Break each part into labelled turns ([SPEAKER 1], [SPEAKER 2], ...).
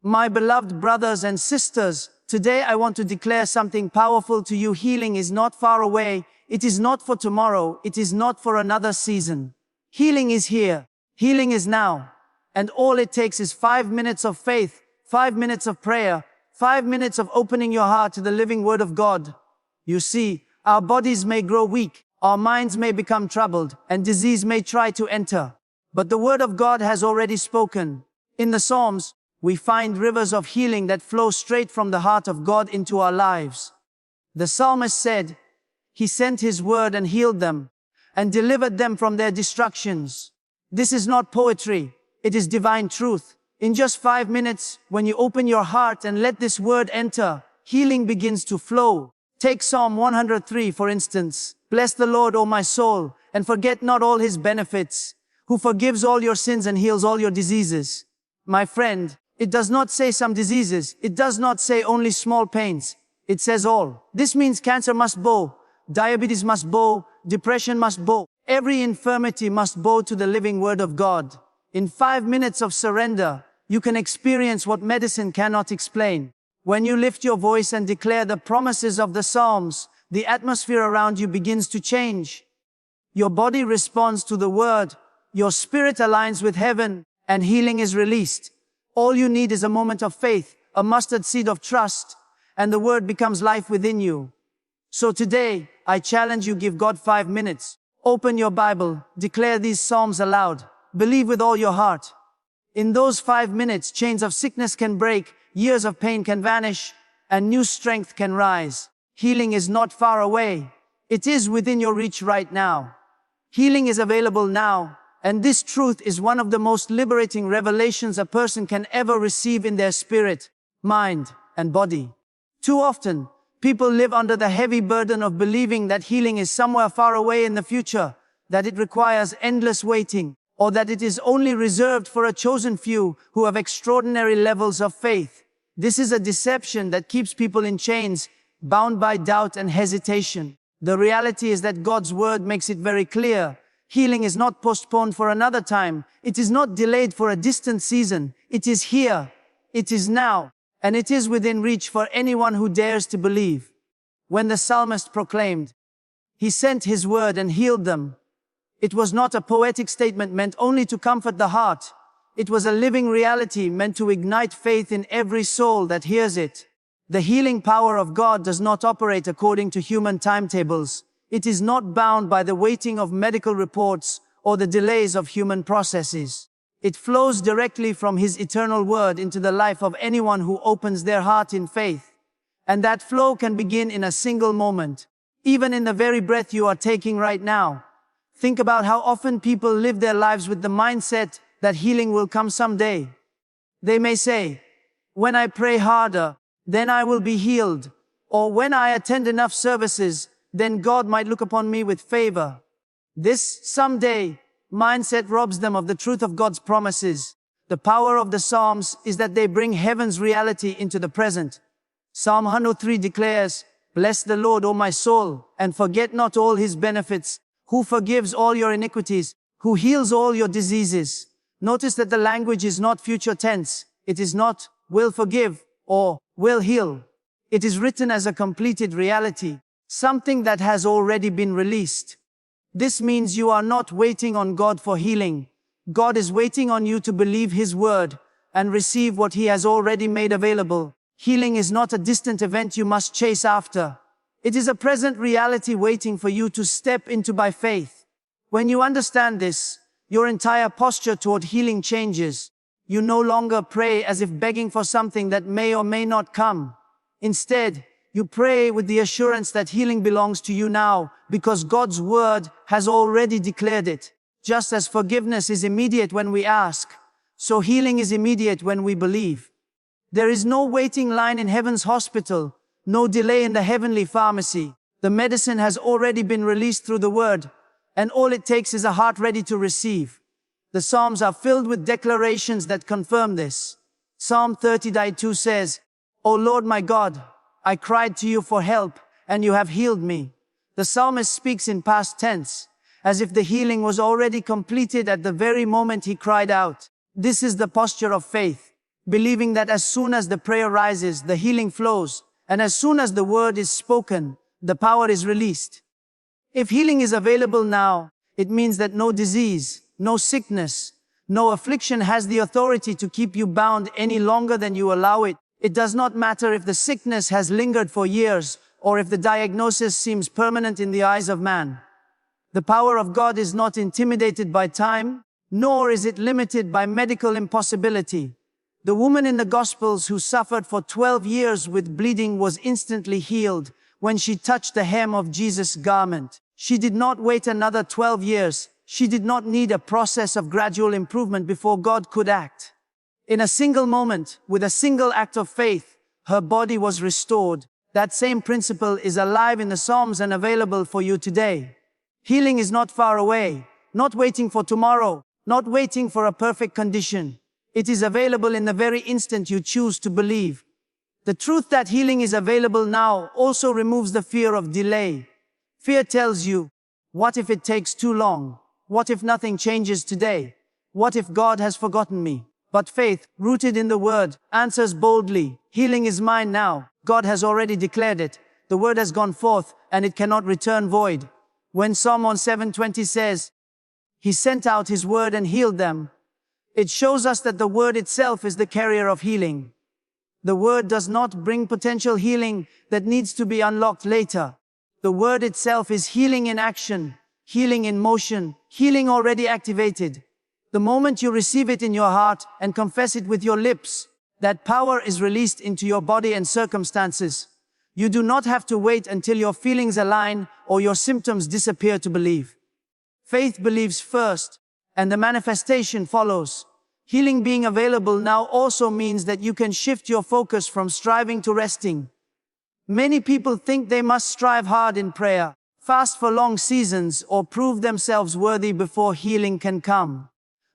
[SPEAKER 1] My beloved brothers and sisters, today I want to declare something powerful to you. Healing is not far away. It is not for tomorrow. It is not for another season. Healing is here. Healing is now. And all it takes is 5 minutes of faith, 5 minutes of prayer, 5 minutes of opening your heart to the living Word of God. You see, our bodies may grow weak, our minds may become troubled, and disease may try to enter. But the Word of God has already spoken. In the Psalms, we find rivers of healing that flow straight from the heart of God into our lives. The psalmist said, He sent His word and healed them, and delivered them from their destructions. This is not poetry, it is divine truth. In just 5 minutes, when you open your heart and let this word enter, healing begins to flow. Take Psalm 103 for instance. Bless the Lord, O my soul, and forget not all His benefits, who forgives all your sins and heals all your diseases. My friend, it does not say some diseases. It does not say only small pains. It says all. This means cancer must bow, diabetes must bow, depression must bow. Every infirmity must bow to the living Word of God. In 5 minutes of surrender, you can experience what medicine cannot explain. When you lift your voice and declare the promises of the Psalms, the atmosphere around you begins to change. Your body responds to the Word, your spirit aligns with heaven, and healing is released. All you need is a moment of faith, a mustard seed of trust, and the Word becomes life within you. So today, I challenge you, give God 5 minutes. Open your Bible, declare these Psalms aloud, believe with all your heart. In those 5 minutes, chains of sickness can break, years of pain can vanish, and new strength can rise. Healing is not far away. It is within your reach right now. Healing is available now, and this truth is one of the most liberating revelations a person can ever receive in their spirit, mind, and body. Too often, people live under the heavy burden of believing that healing is somewhere far away in the future, that it requires endless waiting, or that it is only reserved for a chosen few who have extraordinary levels of faith. This is a deception that keeps people in chains, bound by doubt and hesitation. The reality is that God's Word makes it very clear. Healing is not postponed for another time. It is not delayed for a distant season. It is here. It is now. And it is within reach for anyone who dares to believe. When the psalmist proclaimed, He sent His word and healed them, it was not a poetic statement meant only to comfort the heart. It was a living reality meant to ignite faith in every soul that hears it. The healing power of God does not operate according to human timetables. It is not bound by the waiting of medical reports or the delays of human processes. It flows directly from His eternal word into the life of anyone who opens their heart in faith. And that flow can begin in a single moment, even in the very breath you are taking right now. Think about how often people live their lives with the mindset that healing will come someday. They may say, when I pray harder, then I will be healed. Or when I attend enough services, then God might look upon me with favor. This someday mindset robs them of the truth of God's promises. The power of the Psalms is that they bring heaven's reality into the present. Psalm 103 declares, Bless the Lord, O my soul, and forget not all His benefits, who forgives all your iniquities, who heals all your diseases. Notice that the language is not future tense. It is not will forgive or will heal. It is written as a completed reality, something that has already been released. This means you are not waiting on God for healing. God is waiting on you to believe His word and receive what He has already made available. Healing is not a distant event you must chase after. It is a present reality waiting for you to step into by faith. When you understand this, your entire posture toward healing changes. You no longer pray as if begging for something that may or may not come. Instead, you pray with the assurance that healing belongs to you now, because God's word has already declared it. Just as forgiveness is immediate when we ask, so healing is immediate when we believe. There is no waiting line in heaven's hospital, no delay in the heavenly pharmacy. The medicine has already been released through the word, and all it takes is a heart ready to receive. The Psalms are filled with declarations that confirm this. Psalm 30:2 says, O Lord my God, I cried to you for help, and you have healed me. The psalmist speaks in past tense, as if the healing was already completed at the very moment he cried out. This is the posture of faith. believing that as soon as the prayer rises, the healing flows, and as soon as the word is spoken, the power is released. If healing is available now, it means that no disease, no sickness, no affliction has the authority to keep you bound any longer than you allow it. It does not matter if the sickness has lingered for years or if the diagnosis seems permanent in the eyes of man. The power of God is not intimidated by time, nor is it limited by medical impossibility. The woman in the Gospels who suffered for 12 years with bleeding was instantly healed when she touched the hem of Jesus' garment. She did not wait another 12 years. She did not need a process of gradual improvement before God could act. In a single moment, with a single act of faith, her body was restored. That same principle is alive in the Psalms and available for you today. Healing is not far away, not waiting for tomorrow, not waiting for a perfect condition. It is available in the very instant you choose to believe. The truth that healing is available now also removes the fear of delay. Fear tells you, what if it takes too long? What if nothing changes today? What if God has forgotten me? But faith, rooted in the word, answers boldly, healing is mine now. God has already declared it. The word has gone forth, and it cannot return void. When Psalm 7:20 says, He sent out His word and healed them, it shows us that the word itself is the carrier of healing. The word does not bring potential healing that needs to be unlocked later. The word itself is healing in action, healing in motion, healing already activated. The moment you receive it in your heart and confess it with your lips, that power is released into your body and circumstances. You do not have to wait until your feelings align or your symptoms disappear to believe. Faith believes first, and the manifestation follows. Healing being available now also means that you can shift your focus from striving to resting. Many people think they must strive hard in prayer, fast for long seasons, or prove themselves worthy before healing can come.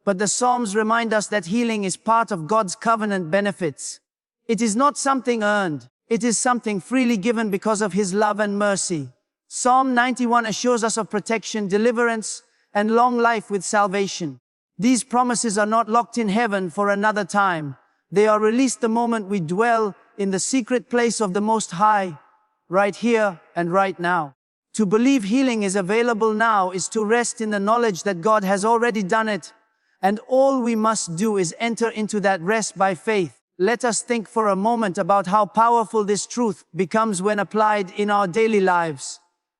[SPEAKER 1] But the Psalms remind us that healing is part of God's covenant benefits. It is not something earned. It is something freely given because of His love and mercy. Psalm 91 assures us of protection, deliverance, and long life with salvation. These promises are not locked in heaven for another time. They are released the moment we dwell in the secret place of the Most High, right here and right now. To believe healing is available now is to rest in the knowledge that God has already done it, and all we must do is enter into that rest by faith. Let us think for a moment about how powerful this truth becomes when applied in our daily lives.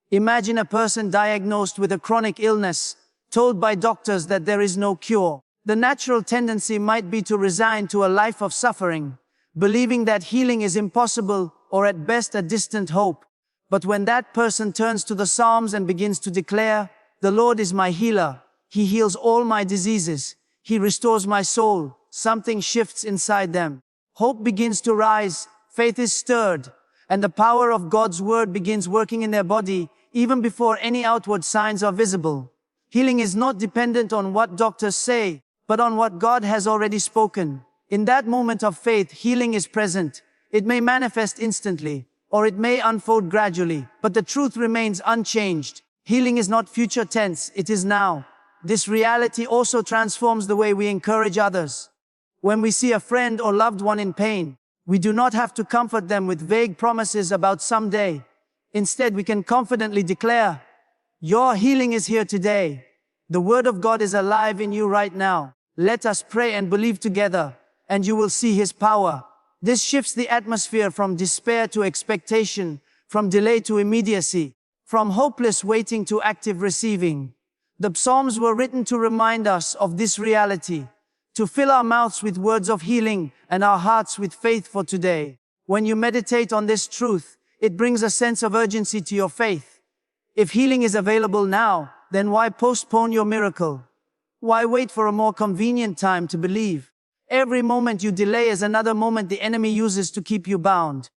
[SPEAKER 1] Imagine a person diagnosed with a chronic illness, told by doctors that there is no cure. The natural tendency might be to resign to a life of suffering, believing that healing is impossible or at best a distant hope. But when that person turns to the Psalms and begins to declare, "The Lord is my healer. He heals all my diseases. He restores my soul," something shifts inside them. Hope begins to rise, faith is stirred, and the power of God's word begins working in their body, even before any outward signs are visible. Healing is not dependent on what doctors say, but on what God has already spoken. In that moment of faith, healing is present. It may manifest instantly, or it may unfold gradually, but the truth remains unchanged. Healing is not future tense, it is now. This reality also transforms the way we encourage others. When we see a friend or loved one in pain, we do not have to comfort them with vague promises about someday. Instead, we can confidently declare, "Your healing is here today. The word of God is alive in you right now. Let us pray and believe together, and you will see His power." This shifts the atmosphere from despair to expectation, from delay to immediacy, from hopeless waiting to active receiving. The Psalms were written to remind us of this reality, to fill our mouths with words of healing and our hearts with faith for today. When you meditate on this truth, it brings a sense of urgency to your faith. If healing is available now, then why postpone your miracle? Why wait for a more convenient time to believe? Every moment you delay is another moment the enemy uses to keep you bound.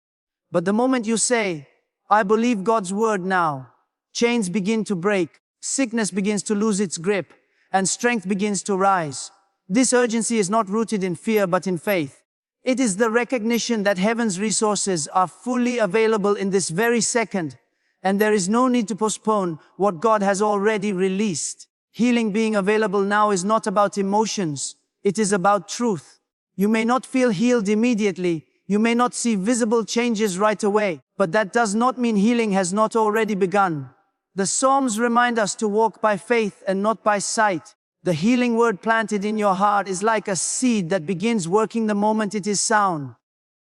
[SPEAKER 1] But the moment you say, "I believe God's word now," chains begin to break, sickness begins to lose its grip, and strength begins to rise. This urgency is not rooted in fear but in faith. It is the recognition that heaven's resources are fully available in this very second, and there is no need to postpone what God has already released. Healing being available now is not about emotions, it is about truth. You may not feel healed immediately. You may not see visible changes right away, but that does not mean healing has not already begun. The Psalms remind us to walk by faith and not by sight. The healing word planted in your heart is like a seed that begins working the moment it is sown.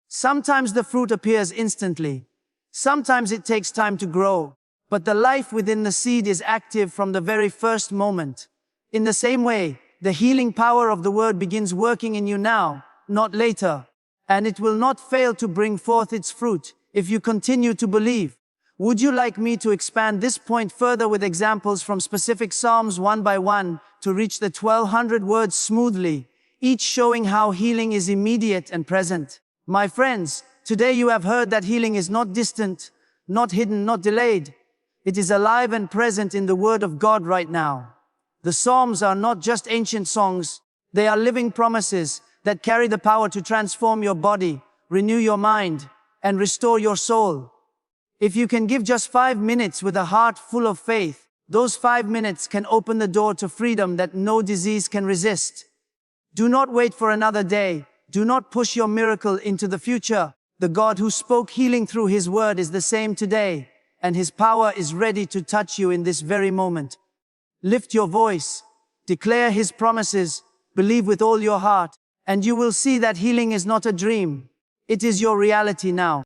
[SPEAKER 1] Sometimes the fruit appears instantly. Sometimes it takes time to grow. But the life within the seed is active from the very first moment. In the same way, the healing power of the word begins working in you now, not later. And it will not fail to bring forth its fruit if you continue to believe. Would you like me to expand this point further with examples from specific Psalms one by one to reach the 1200 words smoothly, each showing how healing is immediate and present? My friends, today you have heard that healing is not distant, not hidden, not delayed. It is alive and present in the Word of God right now. The Psalms are not just ancient songs, they are living promises that carry the power to transform your body, renew your mind, and restore your soul. If you can give just 5 minutes with a heart full of faith, those 5 minutes can open the door to freedom that no disease can resist. Do not wait for another day. Do not push your miracle into the future. The God who spoke healing through His word is the same today, and His power is ready to touch you in this very moment. Lift your voice, declare His promises, believe with all your heart, and you will see that healing is not a dream. It is your reality now.